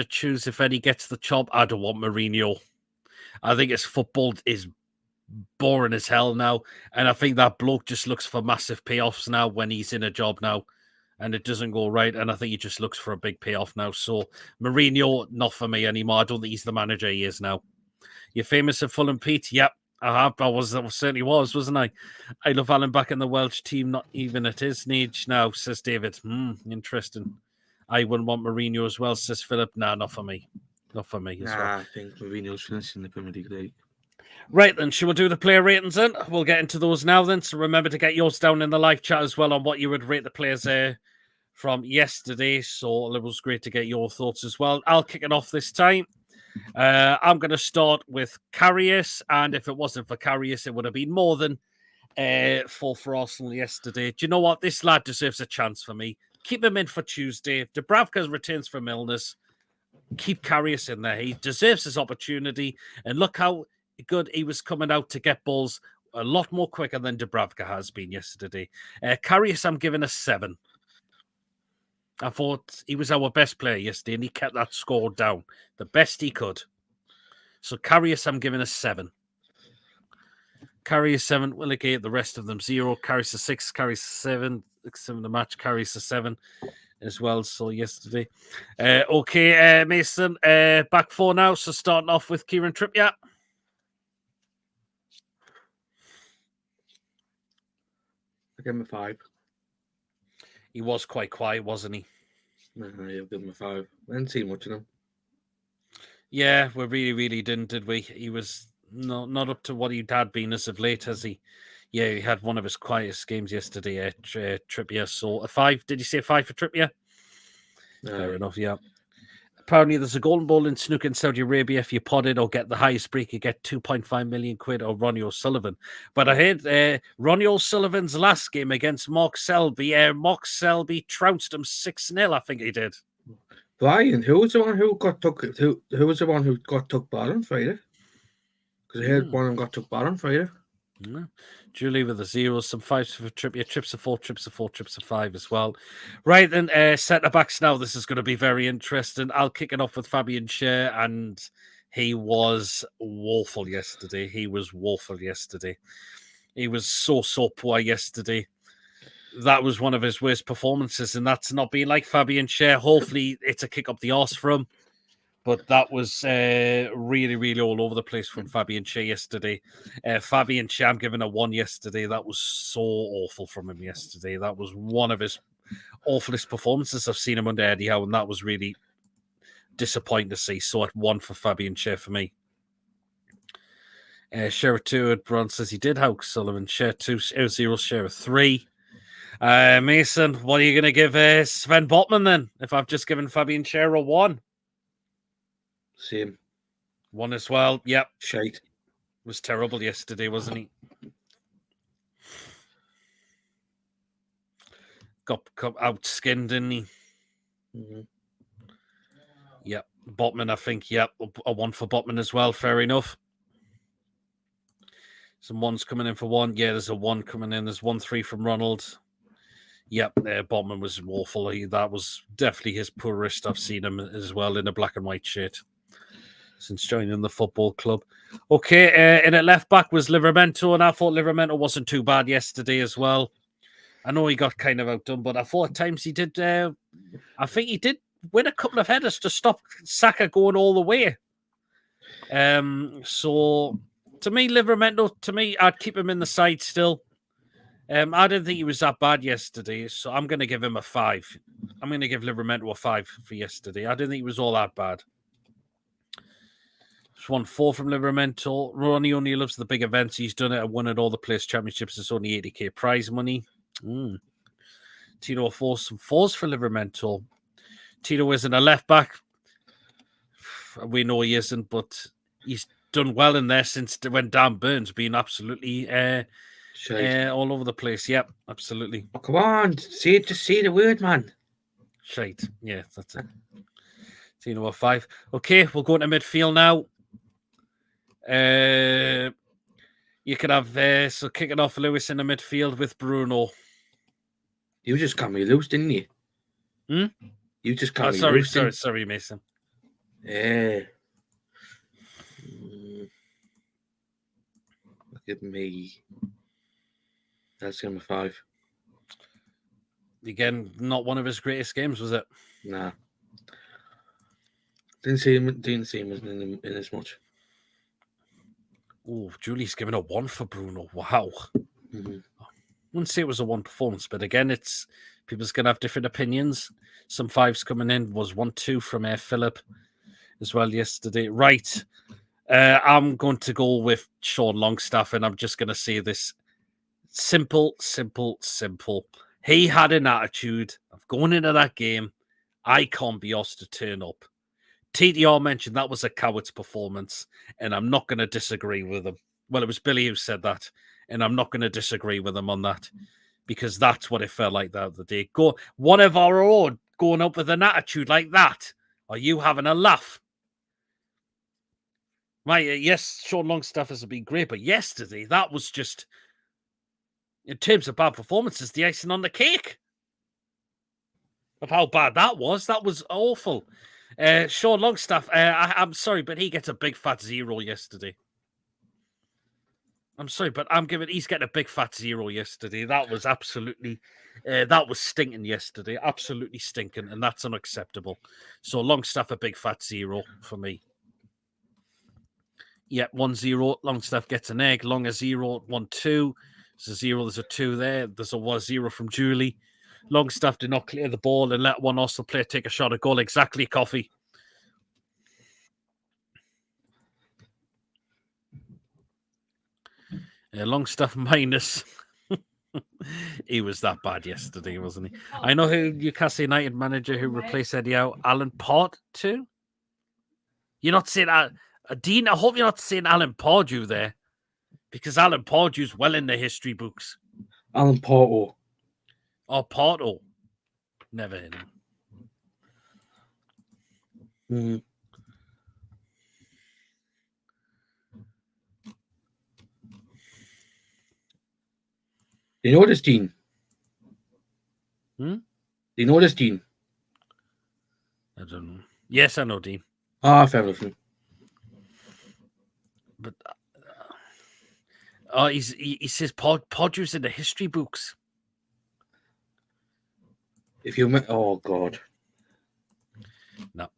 choose if Eddie gets the job? I don't want Mourinho. I think his football is boring as hell now. And I think that bloke just looks for massive payoffs now when he's in a job now. And it doesn't go right. And I think he just looks for a big payoff now. So Mourinho, not for me anymore. I don't think he's the manager he is now. You're famous at Fulham, Pete? Yep. I certainly was, wasn't I? I love Alan back in the Welsh team, not even at his age now, says David. Interesting. I wouldn't want Mourinho as well, says Philip. Nah, not for me. Not for me as well. I think Mourinho's finishing the Premier League. Right then, shall we do the player ratings then? We'll get into those now then. So remember to get yours down in the live chat as well on what you would rate the players from yesterday. So it was great to get your thoughts as well. I'll kick it off this time. I'm going to start with Karius, and if it wasn't for Karius, it would have been more than full for Arsenal yesterday. Do you know what? This lad deserves a chance for me. Keep him in for Tuesday. If Dubravka returns from illness, keep Karius in there. He deserves his opportunity, and look how good he was coming out to get balls a lot more quicker than Dubravka has been yesterday. Karius, I'm giving a 7. I thought he was our best player yesterday, and he kept that score down the best he could. So Karius, I'm giving a 7. Karius 7, Willock 8, the rest of them 0. Karius a 6, Karius a 7, 7 the match, Karius a 7 as well. So yesterday. Okay, Mason, back 4 now. So starting off with Kieran Trippier. I give him a 5. He was quite quiet, wasn't he? I'll give him a 5. I didn't see much of him. Yeah, we really didn't, did we? He was not up to what he had been as of late, has he? Yeah, he had one of his quietest games yesterday, Trippier. So a 5. Did you say a 5 for Trippier? Fair enough, yeah. Apparently, there's a golden ball in snooker in Saudi Arabia. If you pot it or get the highest break, you get 2.5 million quid or Ronnie O'Sullivan. But I heard Ronnie O'Sullivan's last game against Mark Selby. Mark Selby trounced him 6-0, I think he did. Brian, who was the one who got took? Who was the one who got took bad on Friday? Because I heard one of them got took bad on Friday. Julie with the 0s, some 5s for Trippier, Trips a 4, Trips a 4, Trips a 5 as well. Right then, centre backs now. This is going to be very interesting. I'll kick it off with Fabian Schär, and he was woeful yesterday. He was so poor yesterday. That was one of his worst performances, and that's not being like Fabian Schär. Hopefully, it's a kick up the arse for him. But that was really all over the place from Fabian Schär yesterday. Fabian Schär, I'm giving a 1 yesterday. That was so awful from him yesterday. That was one of his awfulest performances I've seen him under Eddie Howe, and that was really disappointing to see. So at 1 for Fabian Schär for me. Schär 2, Bron says he did Howe Sullivan. Schär 2, 0, Schär 3. Mason, what are you going to give Sven Botman then? If I've just given Fabian Schär a 1. Same. 1 as well. Yep. Shite. Was terrible yesterday, wasn't he? Got out-skinned, didn't he? Mm-hmm. Yep. Botman, I think, yep. A 1 for Botman as well. Fair enough. Some 1s coming in for 1. Yeah, there's a 1 coming in. There's 1-3 from Ronald. Yep, Botman was awful. That was definitely his poorest I've seen him as well in a black and white shirt since joining the football club. Okay, in at left back was Livramento, and I thought Livramento wasn't too bad yesterday as well. I know he got kind of outdone, but I thought at times he did. I think he did win a couple of headers to stop Saka going all the way. So To me, Livramento, I'd keep him in the side still. I didn't think he was that bad yesterday, so I'm going to give him a 5. I'm going to give Livramento a 5 for yesterday. I didn't think he was all that bad. Just 1-4 from Livramento. Ronnie only loves the big events. He's done it and won at all the place championships. It's only 80k prize money. Tito 4, some 4s for Livramento. Tito isn't a left back. We know he isn't, but he's done well in there since when Dan Burns been absolutely all over the place. Yep, absolutely. Oh, come on, just say the word, man. Shite. Yeah, that's it. Tino a 5. Okay, we'll go into midfield now. You could have so kicking off Lewis in the midfield with Bruno. You just cut me loose, didn't you? You just cut me loose. Sorry, Mason. Yeah. Give me. That's him a 5. Again, not one of his greatest games, was it? Nah. Didn't see him in as much. Oh, Julie's given a 1 for Bruno. Wow. Wouldn't say it was a 1 performance, but again, it's people's gonna have different opinions. Some 5s coming in. Was 1-2 from Philip as well yesterday. Right. I'm going to go with Sean Longstaff, and I'm just gonna say this. Simple. He had an attitude of going into that game. I can't be asked to turn up. TTR mentioned that was a coward's performance, and I'm not going to disagree with him. Well, it was Billy who said that, and I'm not going to disagree with him on that, because that's what it felt like the other day. One of our own going up with an attitude like that. Are you having a laugh? Yes, Sean Longstaff has been great, but yesterday, that was just, in terms of bad performances, the icing on the cake of how bad that was. That was awful. Sean Longstaff, I'm sorry, but he gets a big fat 0 yesterday. I'm sorry, but he's getting a big fat 0 yesterday. That was absolutely, that was stinking yesterday. Absolutely stinking, and that's unacceptable. So Longstaff, a big fat 0 for me. Yep, 1-0. Longstaff gets an egg. Long a 0, 1-2. There's a 0, there's a 2 there. There's a 0 from Julie. Longstaff did not clear the ball and let one Arsenal player take a shot at goal. Exactly, Coffee. Longstaff minus. He was that bad yesterday, wasn't he? I know who Newcastle United manager who replaced Eddie Howe, Alan Port too. You're not saying Dean, I hope you're not saying Alan Pardew there, because Alan Pardew's well in the history books. Alan Porto. Oh, Porto. Never in him. You know this, Dean? Do you know this, Dean? I don't know. Yes, I know Dean. Fair enough. But he says Pardew's in the history books. If you oh God. No.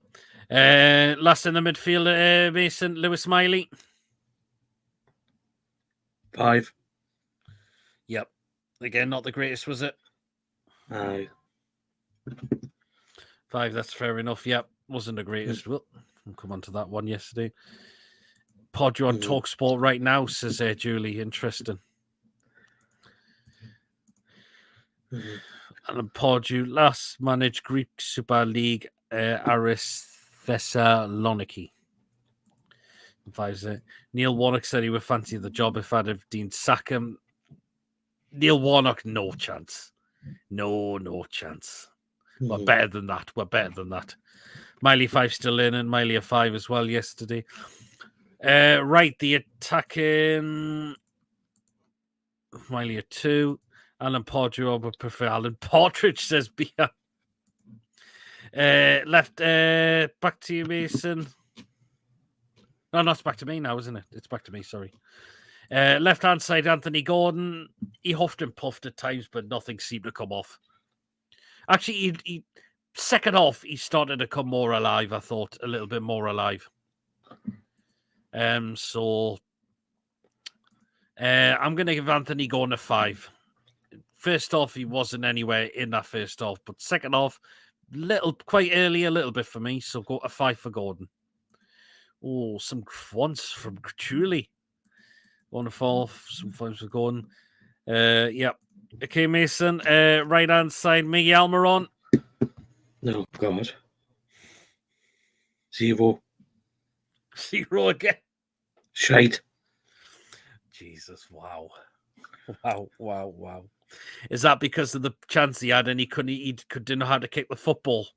Last in the midfield, Mason, Lewis Miley. 5. Yep. Again, not the greatest, was it? Aye. 5, that's fair enough. Yep. Wasn't the greatest. Well, we'll come on to that one yesterday. Pod, you're on TalkSport right now, says Julie. Interesting. And Pod, you last managed Greek Super League Aris Thessaloniki. 5. Neil Warnock said he would fancy the job if I'd have Dean sack him. Neil Warnock, no chance. No chance. We're better than that. Miley 5 still in, and Miley a 5 as well yesterday. Right, the attacking Miley a 2. Alan Pardew, I would prefer Alan Partridge, says Bia. Left back to you, Mason. No, it's back to me now, isn't it? It's back to me, sorry. Left-hand side, Anthony Gordon. He huffed and puffed at times, but nothing seemed to come off. Actually, he second half, he started to come more alive, I thought. A little bit more alive. So I'm going to give Anthony Gordon a 5. First off, he wasn't anywhere in that first half, but second half, quite early a little bit for me, so go a 5 for Gordon. Oh, some ones from Julie. 1 to 4, some 5s for Gordon. Yeah. Okay, Mason. Right hand side, Miguel Almiron. No, God. 0. 0 again. Shite. Jesus, wow. Wow. Is that because of the chance he had and he didn't know how to kick the football?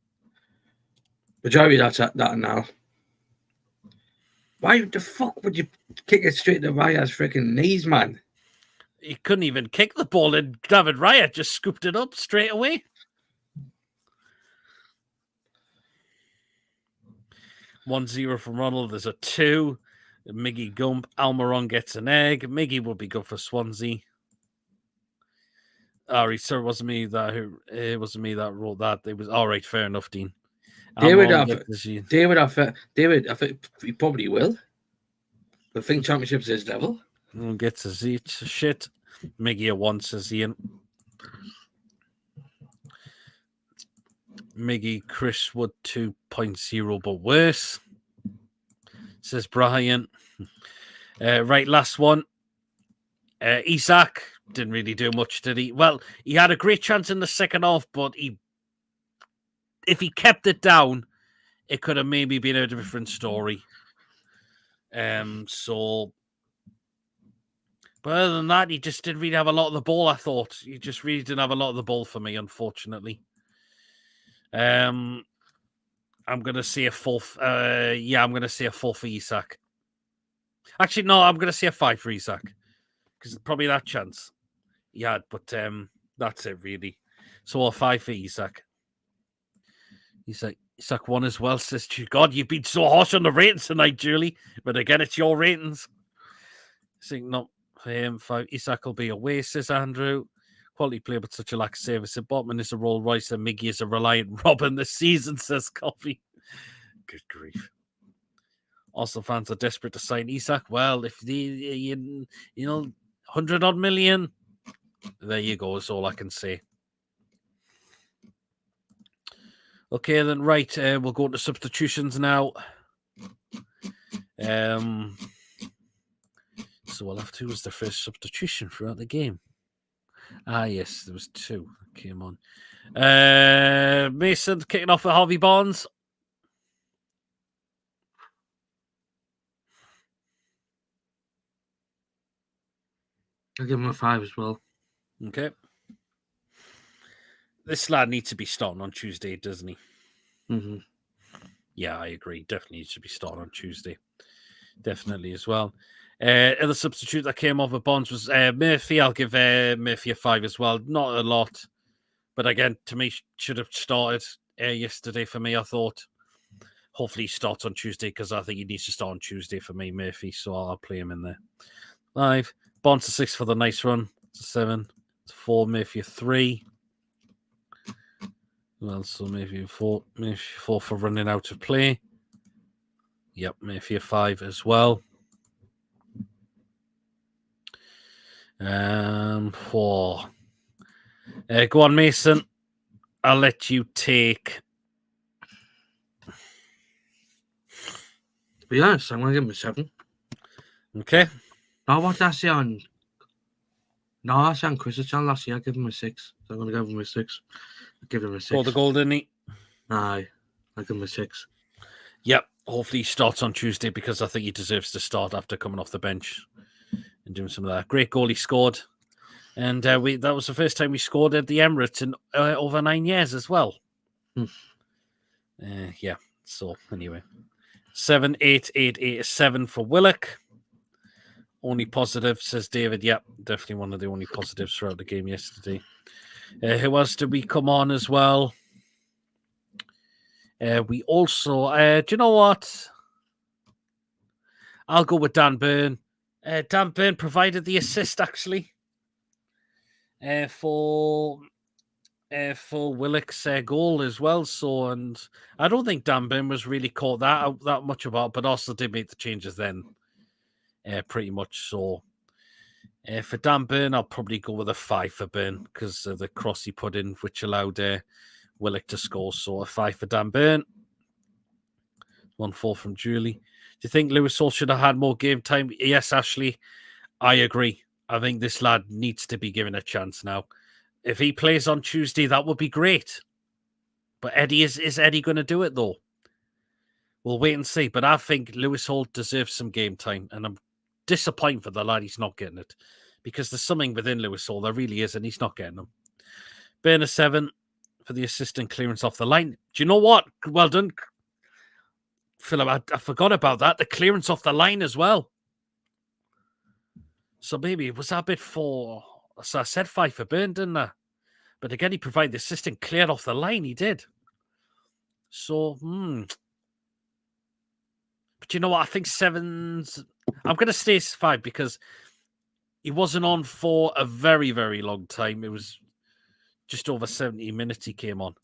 Majority that's that now. Why the fuck would you kick it straight to Raya's freaking knees, man? He couldn't even kick the ball, and David Raya just scooped it up straight away. 1-0 from Ronald. There's a 2. Miggy Gump. Almiron gets an egg. Miggy will be good for Swansea. Sorry, it wasn't me that wrote that. It was all right. Fair enough, Dean. David, I think he probably will. I think Championship's his level. Gets a Z. Shit. Miggy a 1, says Ian. Miggy Chris Wood 2.0, but worse, says Brian. Right, last one. Isak didn't really do much, did he? Well, he had a great chance in the second half, but if he kept it down, it could have maybe been a different story. But other than that, he just didn't really have a lot of the ball, I thought. He just really didn't have a lot of the ball for me, unfortunately. I'm going to say a 4. I'm going to say a 4 for Isak. Actually, no, I'm going to say a 5 for Isak. Because probably that chance he had. But that's it, really. So a 5 for Isak. Isak 1 as well, says God, you've been so harsh on the ratings tonight, Julie. But again, it's your ratings. No, for him, 5. Isak will be away, says Andrew. Quality player, but such a lack of service. Botman is a Rolls Royce and Miggy is a reliant Robin this season, says Coffee. Good grief. Arsenal fans are desperate to sign Isak. Well, if 100 odd million, there you go, is all I can say. Okay, then, right, we'll go into substitutions now. So we'll have to was the first substitution throughout the game. Yes, there was 2 that came on. Mason kicking off with Harvey Barnes. I'll give him a 5 as well. Okay. This lad needs to be starting on Tuesday, doesn't he? Mm-hmm. Yeah, I agree. Definitely needs to be starting on Tuesday. Definitely as well. Other substitute that came off of Bonds was Murphy. I'll give Murphy a 5 as well. Not a lot. But again, to me, should have started yesterday for me, I thought. Hopefully he starts on Tuesday because I think he needs to start on Tuesday for me, Murphy. So I'll play him in there. 5. Bonds a 6 for the nice run. It's a 7. It's a 4. Murphy a 3. Well, so maybe a 4. Maybe 4 for running out of play. Yep, maybe a 5 as well. 4. Go on, Mason. I'll let you take. To be honest, I'm going to give him a 7. Okay. Now, what did I say on? No, I said on Chris's channel last year. I give him a 6. So I'm going to give him a 6. I'll give him a 6. Scored the goal, didn't he? Aye. I'll give him a 6. Yep. Hopefully he starts on Tuesday because I think he deserves to start after coming off the bench and doing some of that. Great goal he scored. And that was the first time we scored at the Emirates in over 9 years as well. Yeah. So anyway, 7, 8, 8, 8, 7 for Willock. Only positive, says David. Yep, definitely one of the only positives throughout the game yesterday. Who else did we come on as well? We also, do you know what? I'll go with Dan Burn. Dan Burn provided the assist, actually, for Willock's goal as well. So, and I don't think Dan Burn was really caught that much about, but also did make the changes then, pretty much so. For Dan Burn, I'll probably go with a 5 for Burn because of the cross he put in, which allowed Willock to score. So a 5 for Dan Burn. 1-4 from Julie. Do you think Lewis Hall should have had more game time? Yes, Ashley, I agree. I think this lad needs to be given a chance now. If he plays on Tuesday, that would be great. But Eddie, is Eddie going to do it, though? We'll wait and see. But I think Lewis Hall deserves some game time. And I'm disappointed for the lad he's not getting it. Because there's something within Lewis Hall. There really is, and he's not getting them. Burn a 7 for the assistant clearance off the line. Do you know what? Well done, Philip. I forgot about that. The clearance off the line as well. So maybe was that a bit for... So I said 5 for Burn, didn't I? But again, he provided the assistant cleared off the line. He did. So, But you know what? I think 7's... I'm going to stay 5 because he wasn't on for a very, very long time. It was just over 70 minutes he came on.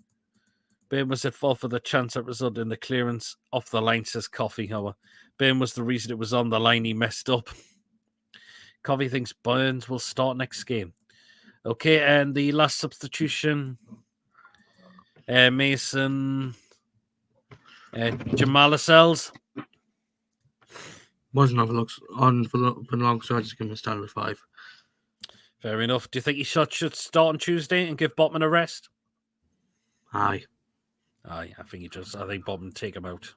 Burn was at fault for the chance that resulted in the clearance off the line, says Coffee. However, Burn was the reason it was on the line. He messed up. Coffee thinks Burns will start next game. Okay, and the last substitution, Mason, Jamal Lascelles. Wasn't on for long, so I just give him a standard 5. Fair enough. Do you think he should start on Tuesday and give Botman a rest? Aye, I think he does. I think Botman take him out.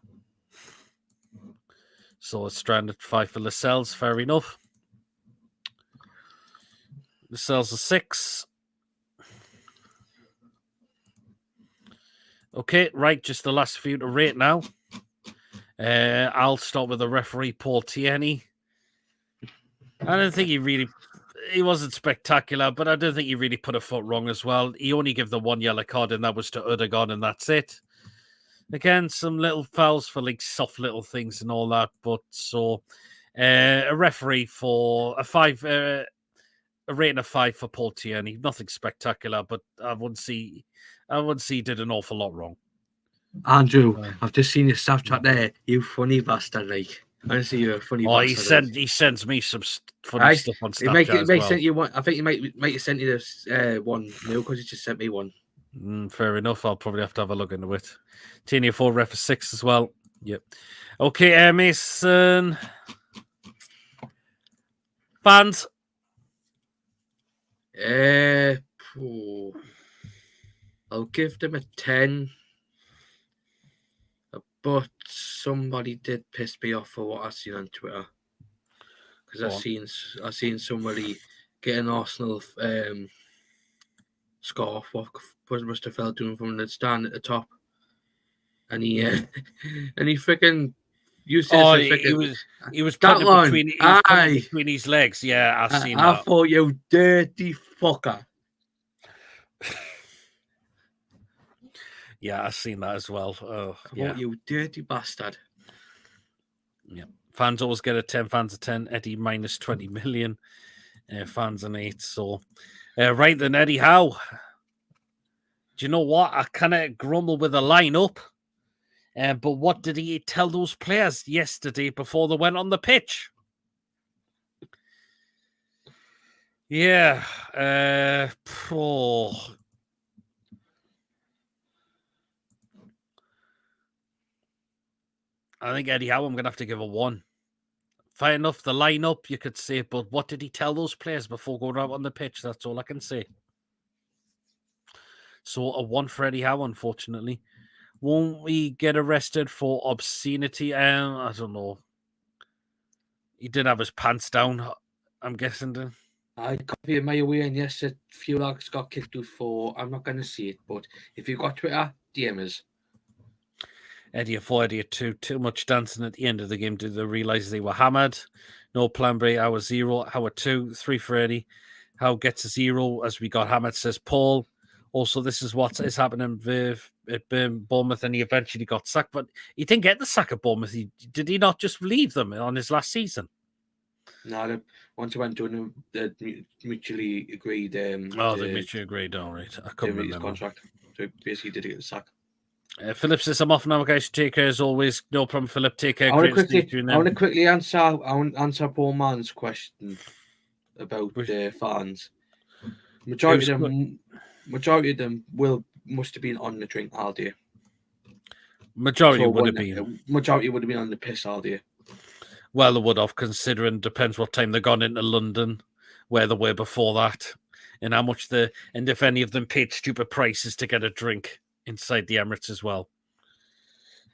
So it's stranded 5 for Lascelles. Fair enough. Lascelles a 6. Okay, right. Just the last few to rate now. I'll start with the referee, Paul Tierney. I don't think he wasn't spectacular, but I don't think he really put a foot wrong as well. He only gave the 1 yellow card, and that was to Ødegaard, and that's it. Again, some little fouls for like soft little things and all that, but so a referee for a 5, a rating of 5 for Paul Tierney. Nothing spectacular, but I wouldn't see he did an awful lot wrong. Andrew, I've just seen your Snapchat there. You funny bastard, like. I see you're a funny bastard. He sends me some funny stuff on Snapchat as well. You one. I think he might have sent you this one now because he just sent me one. Fair enough. I'll probably have to have a look into it. Tierney 4, ref 6 as well. Yep. Okay, Mason. Fans. I'll give them a 10. But somebody did piss me off for what I seen on Twitter. Because I seen somebody get an Arsenal scarf. What must have felt doing from the stand at the top, and he freaking used it. He was putting it between his legs. Yeah, I've seen that. I thought, you dirty fucker. Yeah, I've seen that as well. Oh, yeah. You dirty bastard. Yeah. Fans always get a 10. Fans a 10. Eddie minus 20 million. Fans an 8. So, right then, Eddie Howe. Do you know what? I kind of grumble with the lineup. But what did he tell those players yesterday before they went on the pitch? Yeah. I think Eddie Howe, I'm going to have to give a 1. Fair enough, the lineup, you could say, but what did he tell those players before going out on the pitch? That's all I can say. So a 1 for Eddie Howe, unfortunately. Won't we get arrested for obscenity? I don't know. He did have his pants down, I'm guessing. I copy my way, and yes, a few lads got kicked out for. I'm not going to see it, but if you've got Twitter, DM us. Eddie a 4, Eddie a 2. Too much dancing at the end of the game. Did they realise they were hammered? No plan B. Howe 0. Howe 2. 3 for Eddie. Howe gets a 0 as we got hammered, says Paul. Also, this is what is happening at Bournemouth, and he eventually got sacked. But he didn't get the sack at Bournemouth. Did he not just leave them on his last season? No, once he went to the mutually agreed. They mutually agreed. All right. I couldn't remember. His contract. So basically, did get the sack. Philip says, I'm off now, guys. Take care as always. No problem, Philip. Take care. I want to quickly answer Paul Mann's question about the fans. Majority of them must have been on the drink all day. Majority would have been. Majority would have been on the piss all day. Well, they would have, considering depends what time they gone into London, where they were before that, and how much and if any of them paid stupid prices to get a drink inside the Emirates as well.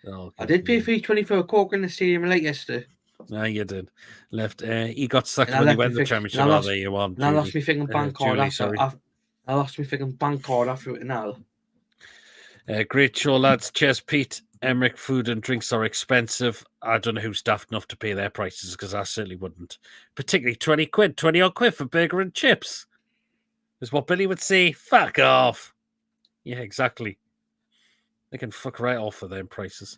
Oh, I did pay $3.20 for a Coke in the stadium late yesterday. No, you did. Left. He got sacked when he went to the championship. There you are. I lost my thinking bank card after. I lost my thinking bank card after it now. Great show, lads. Cheers, Pete. Emirates food and drinks are expensive. I don't know who's daft enough to pay their prices, because I certainly wouldn't. Particularly 20 odd quid for burger and chips. Is what Billy would say. Fuck off. Yeah, exactly. They can fuck right off for them prices.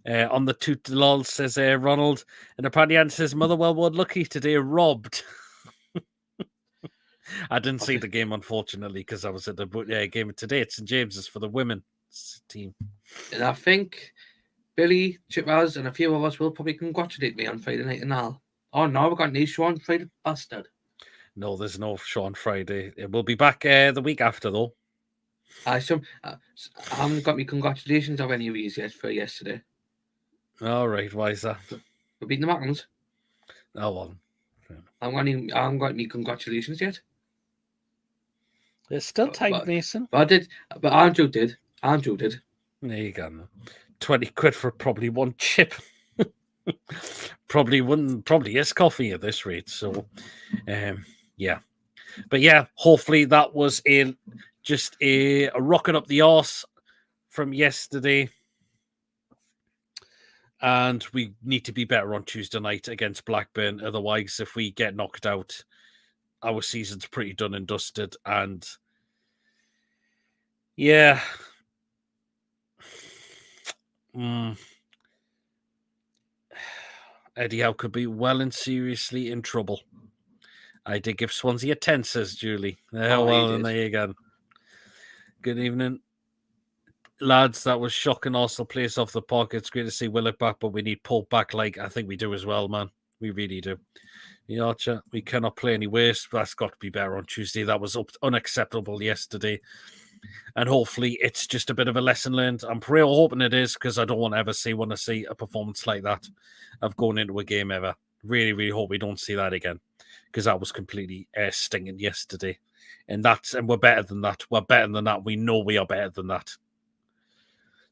On the toot lol, says Ronald. And apparently Anne says, Motherwell were lucky today, robbed. I didn't see the game, unfortunately, because I was at the game today at St. James's for the women's team. And I think Billy, Chipraz, and a few of us will probably congratulate me on Friday night and all. Oh, no, we've got no show on Friday, bastard. No, there's no show on Friday. We'll be back the week after, though. I haven't got me congratulations of any of these yet for yesterday. All right, why is that? We're beating the Magnums. Oh, well. I haven't got me congratulations yet. There's still time, Mason. But Andrew did. There you go. 20 quid for probably one chip. Probably is coffee at this rate. So, yeah. But yeah, hopefully that was just a rocking up the arse from yesterday. And we need to be better on Tuesday night against Blackburn. Otherwise, if we get knocked out, our season's pretty done and dusted. And yeah. Eddie Howe could be well and seriously in trouble. I did give Swansea a 10, says Julie. And there you go. Good evening, lads. That was shocking. Arsenal plays off the park. It's great to see Willock back, but we need Paul back. Like I think we do as well, man. We really do. Archer, we cannot play any worse. That's got to be better on Tuesday. That was unacceptable yesterday. And hopefully it's just a bit of a lesson learned. I'm real hoping it is, because I don't want to see a performance like that of going into a game ever. Really, really hope we don't see that again, because that was completely stinging yesterday. And we're better than that. We're better than that. We know we are better than that.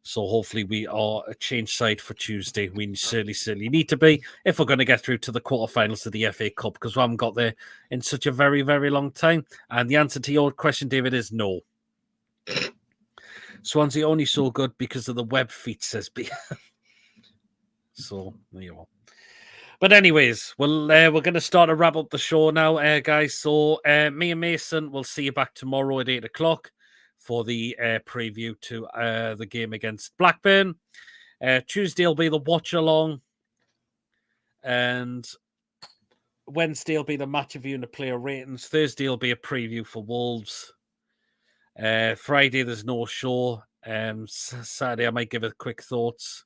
So hopefully we are a change side for Tuesday. We certainly need to be, if we're going to get through to the quarterfinals of the FA Cup, because we haven't got there in such a very, very long time. And the answer to your question, David, is no. Swansea only so good because of the web feet, says B. So there you are. But anyways, we're going to start to wrap up the show now, guys. So me and Mason will see you back tomorrow at 8 o'clock for the preview to the game against Blackburn. Tuesday will be the watch along, and Wednesday will be the match review and the player ratings. Thursday will be a preview for Wolves. Friday there's no show. Saturday I might give it quick thoughts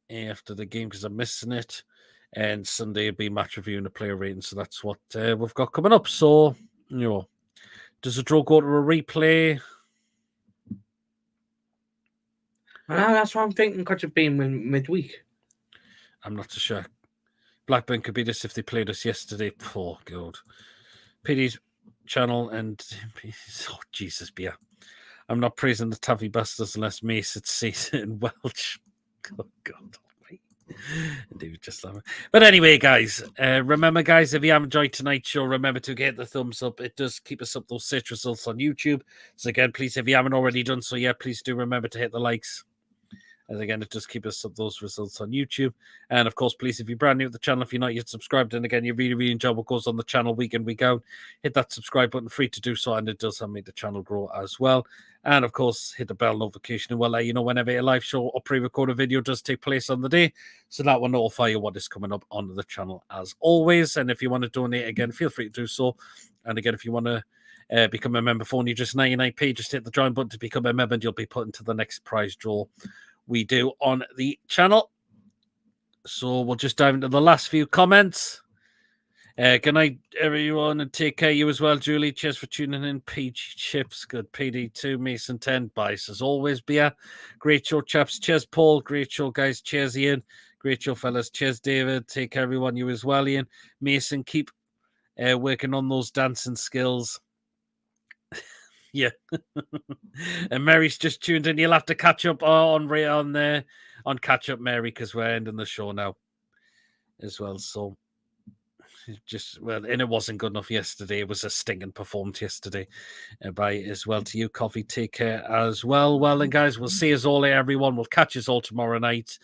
after the game because I'm missing it. And Sunday will be match review and the player rating. So that's what we've got coming up. So, does the draw go to a replay? That's what I'm thinking. Could have been midweek. I'm not so sure. Blackburn could be this if they played us yesterday. Oh, God. Pity's channel and... Oh, Jesus, beer. I'm not praising the Taffy Bastards unless Mason sees it in Welsh. Oh, God. David just laughing. But anyway, guys, remember, guys, if you have enjoyed tonight's show, remember to get the thumbs up. It does keep us up those search results on YouTube. So again, please, if you haven't already done so yet, please do remember to hit the likes. And again, it does keep us up those results on YouTube. And of course, please, if you're brand new to the channel, if you're not yet subscribed, and again, you really, really enjoy what goes on the channel week in, week out, hit that subscribe button, free to do so, and it does help make the channel grow as well. And of course, hit the bell notification, and we'll let you know whenever a live show or pre-recorded video does take place on the day. So that will notify you what is coming up on the channel as always. And if you want to donate, again, feel free to do so. And again, if you want to become a member for only just 99p, just hit the join button to become a member, and you'll be put into the next prize draw we do on the channel. So we'll just dive into the last few comments. Good night, everyone, and take care. You as well, Julie. Cheers for tuning in. PG Chips, good. PD2, Mason 10, Bice as always, Beer. Great show, chaps. Cheers, Paul. Great show, guys. Cheers, Ian. Great show, fellas. Cheers, David. Take care, everyone. You as well, Ian. Mason, keep working on those dancing skills. Yeah. And Mary's just tuned in. You'll have to catch up on catch up, Mary, because we're ending the show now as well. So and it wasn't good enough yesterday. It was a stinking performance yesterday. Bye as well to you, Coffee. Take care as well. Well then, guys, we'll see us all here, everyone. We'll catch us all tomorrow night.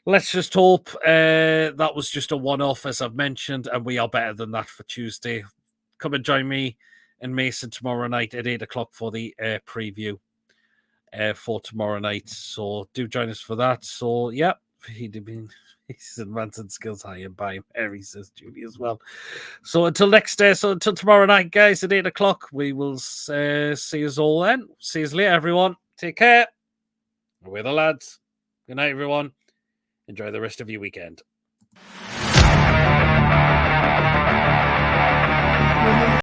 Let's just hope that was just a one-off, as I've mentioned, and we are better than that for Tuesday. Come and join me and Mason tomorrow night at 8 o'clock for the preview for tomorrow night. So do join us for that. So, yeah, he's advancing skills high and by Mary, says Julie as well. So until until tomorrow night, guys, at 8 o'clock, we will see us all then. See you later, everyone. Take care. We're the lads. Good night, everyone. Enjoy the rest of your weekend.